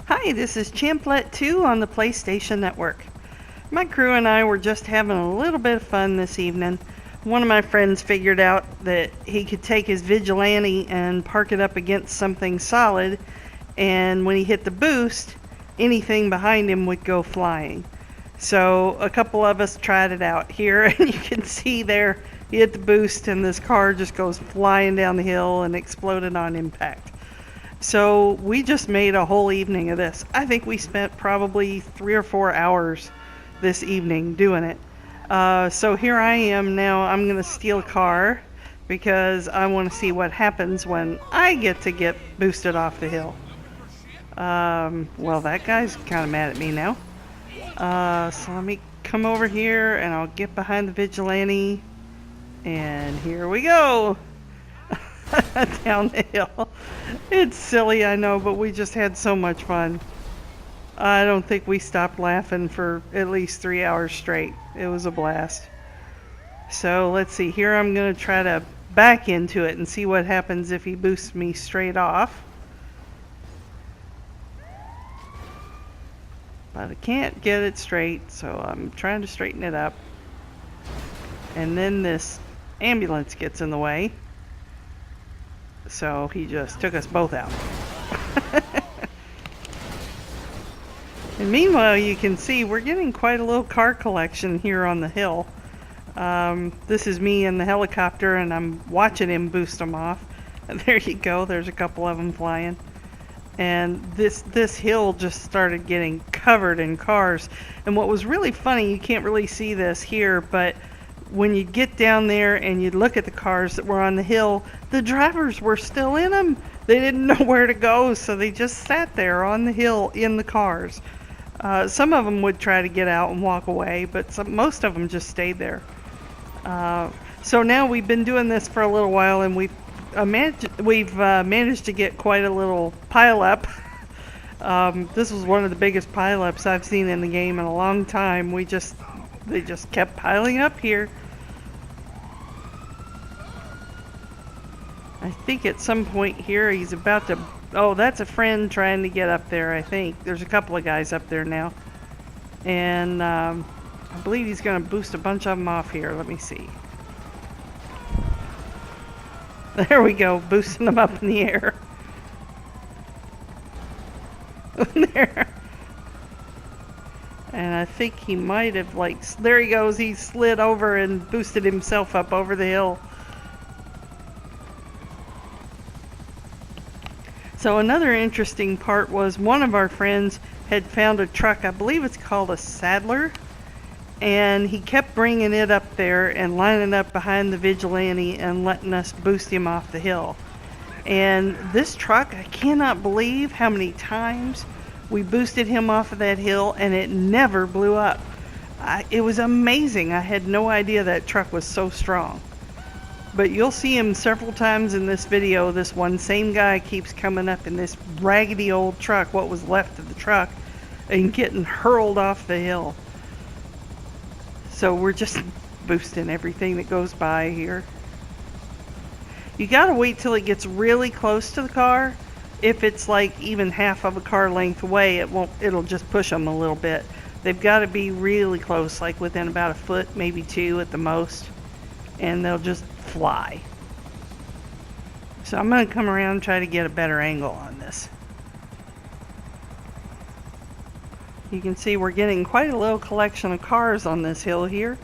Hi, this is Champlet2 on the PlayStation Network. My crew and I were just having a little bit of fun this evening. One of my friends figured out that he could take his Vigilante and park it up against something solid, and when he hit the boost, anything behind him would go flying. So a couple of us tried it out here, and you can see there he hit the boost and this car just goes flying down the hill and exploded on impact. So we just made a whole evening of this. I think we spent probably 3 or 4 hours this evening doing it. So here I am now. I'm going to steal a car because I want to see what happens when I get to get boosted off the hill. Well, that guy's kind of mad at me now. So let me come over here and I'll get behind the Vigilante. And here we go. Down the hill. It's silly, I know, but we just had so much fun. I don't think we stopped laughing for at least 3 hours straight. It was a blast. So let's see, here I'm going to try to back into it and see what happens if he boosts me straight off. But I can't get it straight, so I'm trying to straighten it up. And then this ambulance gets in the way. So he just took us both out. And meanwhile, you can see we're getting quite a little car collection here on the hill. This is me in the helicopter, and I'm watching him boost them off. And there you go. There's a couple of them flying. And this hill just started getting covered in cars. And what was really funny, you can't really see this here, but when you get down there and you look at the cars that were on the hill, the drivers were still in them. They didn't know where to go, so they just sat there on the hill in the cars. Some of them would try to get out and walk away, but most of them just stayed there. So now we've been doing this for a little while, and we've managed to get quite a little pileup. This was one of the biggest pileups I've seen in the game in a long time. They just kept piling up here. I think at some point here he's about to... Oh, that's a friend trying to get up there, I think. There's a couple of guys up there now. And I believe he's going to boost a bunch of them off here. Let me see. There we go, boosting them up in the air. There. And I think he might have, there he goes, he slid over and boosted himself up over the hill. So another interesting part was one of our friends had found a truck, I believe it's called a Saddler, and he kept bringing it up there and lining up behind the Vigilante and letting us boost him off the hill. And this truck, I cannot believe how many times we boosted him off of that hill and it never blew up. It was amazing. I had no idea that truck was so strong. But you'll see him several times in this video. This one same guy keeps coming up in this raggedy old truck, what was left of the truck, and getting hurled off the hill. So we're just boosting everything that goes by here. You gotta wait till it gets really close to the car. If it's like even half of a car length away, it'll just push them a little bit. They've got to be really close, like within about a foot, maybe 2 at the most, and they'll just fly. So I'm going to come around and try to get a better angle on this. You can see we're getting quite a little collection of cars on this hill here.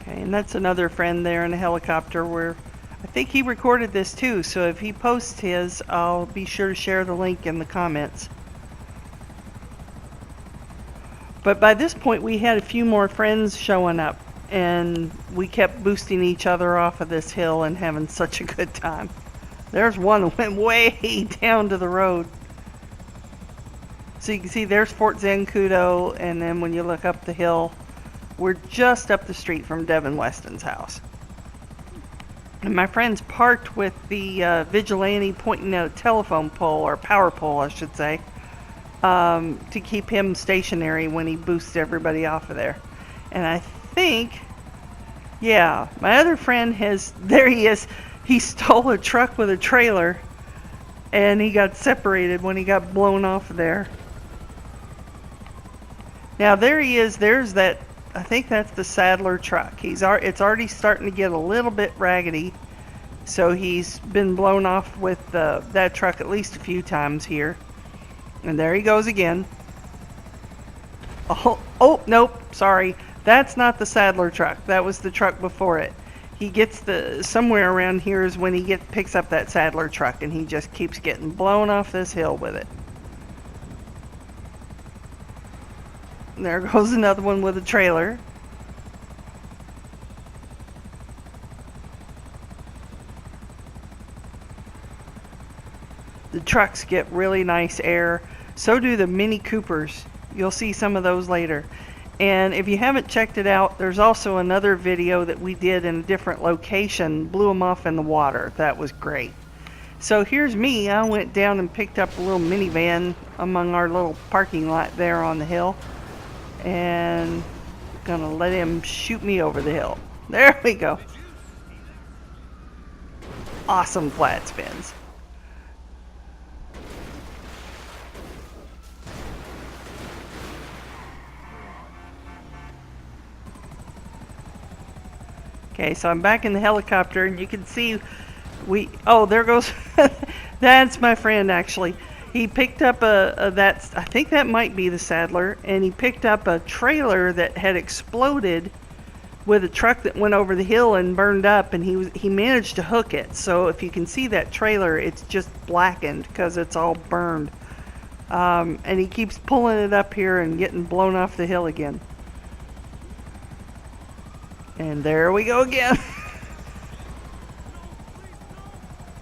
Okay, and that's another friend there in a helicopter where I think he recorded this too, so if he posts his, I'll be sure to share the link in the comments. But by this point we had a few more friends showing up, and we kept boosting each other off of this hill and having such a good time. There's one that went way down to the road. So you can see there's Fort Zancudo, and then when you look up the hill, we're just up the street from Devin Weston's house. And my friend's parked with the Vigilante pointing at a telephone pole, or power pole I should say, to keep him stationary when he boosts everybody off of there. And I think Yeah, my other friend there he is. He stole a truck with a trailer, and he got separated when he got blown off there. Now there he is. There's that. I think that's the Saddler truck. It's already starting to get a little bit raggedy, so he's been blown off with that truck at least a few times here. And there he goes again. Oh nope, sorry. That's not the Saddler truck. That was the truck before it. He gets somewhere around here is when he picks up that Saddler truck, and he just keeps getting blown off this hill with it. And there goes another one with a trailer. The trucks get really nice air. So do the Mini Coopers. You'll see some of those later. And if you haven't checked it out, there's also another video that we did in a different location. Blew them off in the water. That was great. So here's me. I went down and picked up a little minivan among our little parking lot there on the hill. And gonna let him shoot me over the hill. There we go. Awesome flat spins. Okay, so I'm back in the helicopter, and you can see oh, there goes that's my friend actually. He picked up I think that might be the Saddler, and he picked up a trailer that had exploded with a truck that went over the hill and burned up, and he managed to hook it. So if you can see that trailer, it's just blackened because it's all burned. And he keeps pulling it up here and getting blown off the hill again. And there we go again.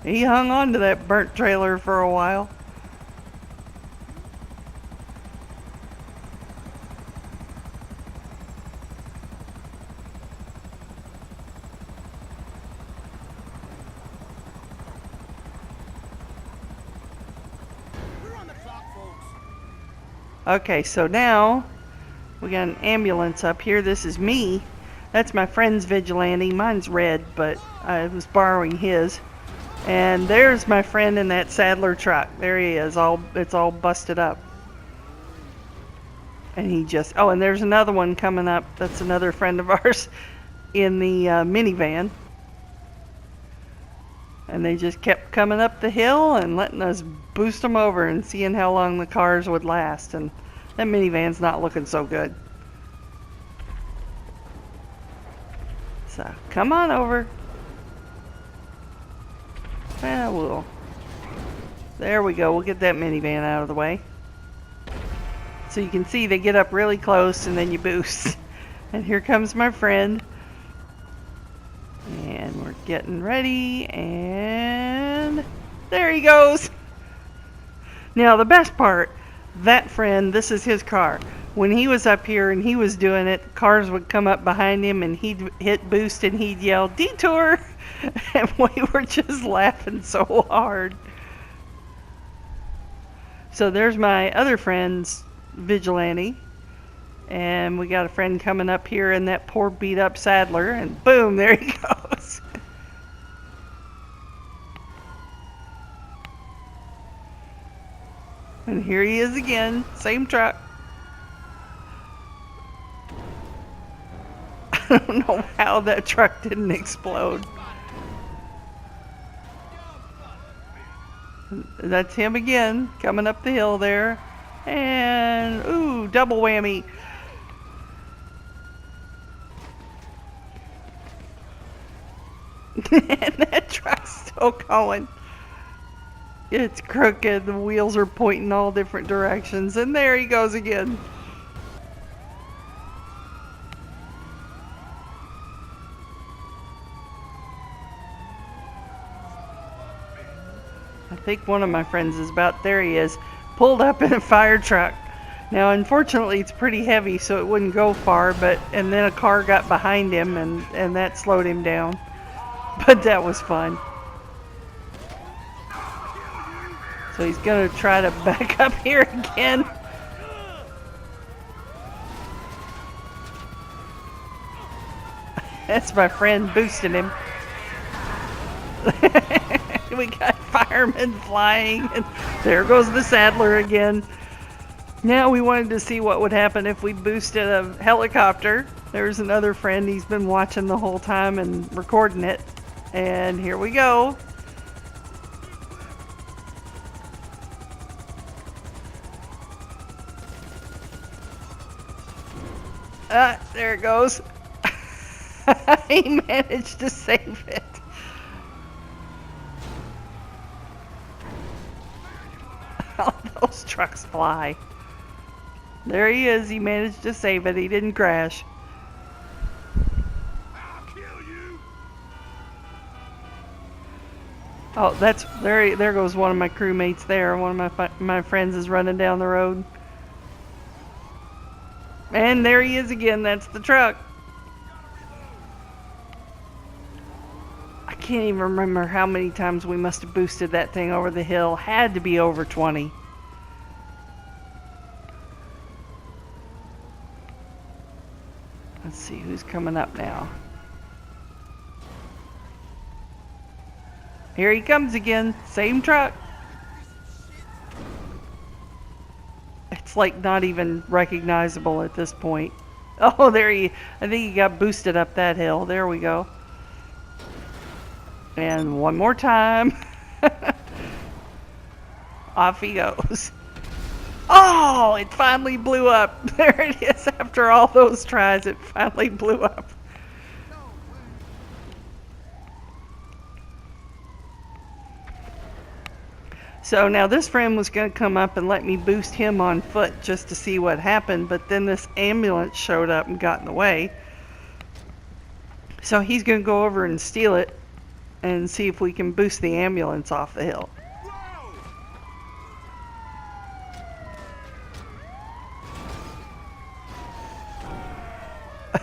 He hung on to that burnt trailer for a while. Okay, so now we got an ambulance up here. This is me. That's my friend's Vigilante. Mine's red, but I was borrowing his. And there's my friend in that Saddler truck. There he is. It's all busted up. And and there's another one coming up. That's another friend of ours in the minivan. And they just kept coming up the hill and letting us boost them over and seeing how long the cars would last. And that minivan's not looking so good. So, come on over. There we go. We'll get that minivan out of the way. So you can see they get up really close and then you boost. And here comes my friend. And we're getting ready, and there he goes. Now the best part, that friend, this is his car. When he was up here and he was doing it, cars would come up behind him and he'd hit boost and he'd yell, "Detour!" And we were just laughing so hard. So there's my other friend's Vigilante. And we got a friend coming up here in that poor beat up Saddler, and boom, there he goes. And here he is again, same truck. I don't know how that truck didn't explode. That's him again, coming up the hill there. And, ooh, double whammy. And that truck's still going. It's crooked. The wheels are pointing all different directions. And there he goes again. I think one of my friends is about there. He is pulled up in a fire truck. Now, unfortunately, it's pretty heavy, so it wouldn't go far. And then a car got behind him, and that slowed him down. But that was fun. So he's gonna try to back up here again. That's my friend boosting him. We got firemen flying, and there goes the saddler again. Now we wanted to see what would happen if we boosted a helicopter. There's another friend, he's been watching the whole time and recording it. And here we go. There it goes. He managed to save it. Oh, those trucks fly. There he is. He managed to save it. He didn't crash. I'll kill you. Oh, that's there. There goes one of my crewmates. There, one of my friends is running down the road. And there he is again. That's the truck. I can't even remember how many times we must have boosted that thing over the hill. Had to be over 20. Let's see who's coming up now. Here he comes again. Same truck. It's like not even recognizable at this point. Oh, I think he got boosted up that hill. There we go. And one more time. Off he goes. Oh, it finally blew up. There it is. After all those tries, it finally blew up. So now this friend was going to come up and let me boost him on foot just to see what happened, but then this ambulance showed up and got in the way. So he's going to go over and steal it and see if we can boost the ambulance off the hill.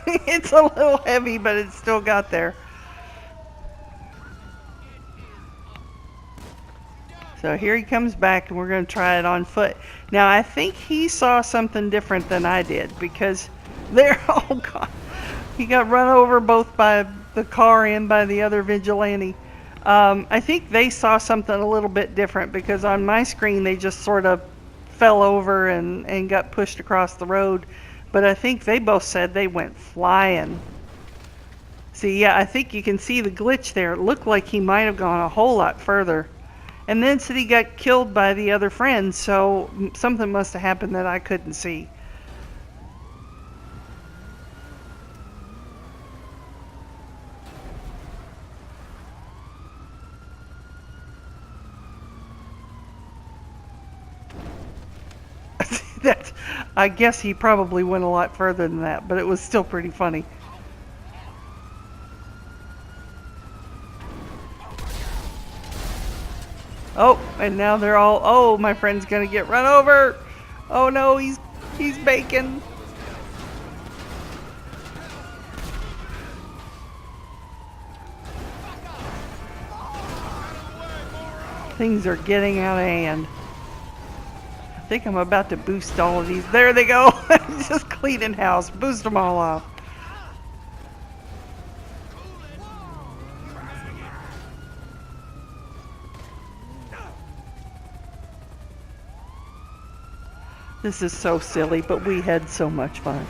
It's a little heavy, but it still got there. So here he comes back, and we're going to try it on foot. Now, I think he saw something different than I did, because there, oh God, he got run over both by the car and by the other vigilante. I think they saw something a little bit different, because on my screen they just sort of fell over and got pushed across the road. But I think they both said they went flying. See, yeah, I think you can see the glitch there. It looked like he might have gone a whole lot further. And then said he got killed by the other friend, so something must have happened that I couldn't see. I guess he probably went a lot further than that, but it was still pretty funny. Oh, and now they're all, oh, my friend's gonna get run over. Oh no, he's baking. Things are getting out of hand. I think I'm about to boost all of these. There they go. Just cleaning house. Boost them all off. This is so silly, but we had so much fun.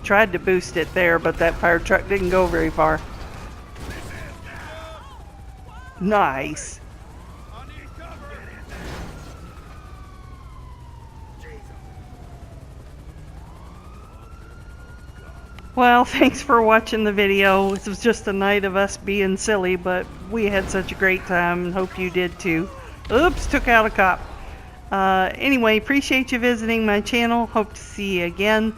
Tried to boost it there, but that fire truck didn't go very far. Nice. Well, thanks for watching the video. It was just a night of us being silly, but we had such a great time and hope you did too. Oops, took out a cop. Anyway, appreciate you visiting my channel. Hope to see you again.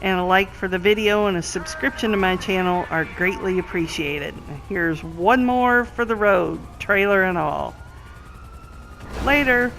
And a like for the video and a subscription to my channel are greatly appreciated. Here's one more for the road, trailer and all. Later.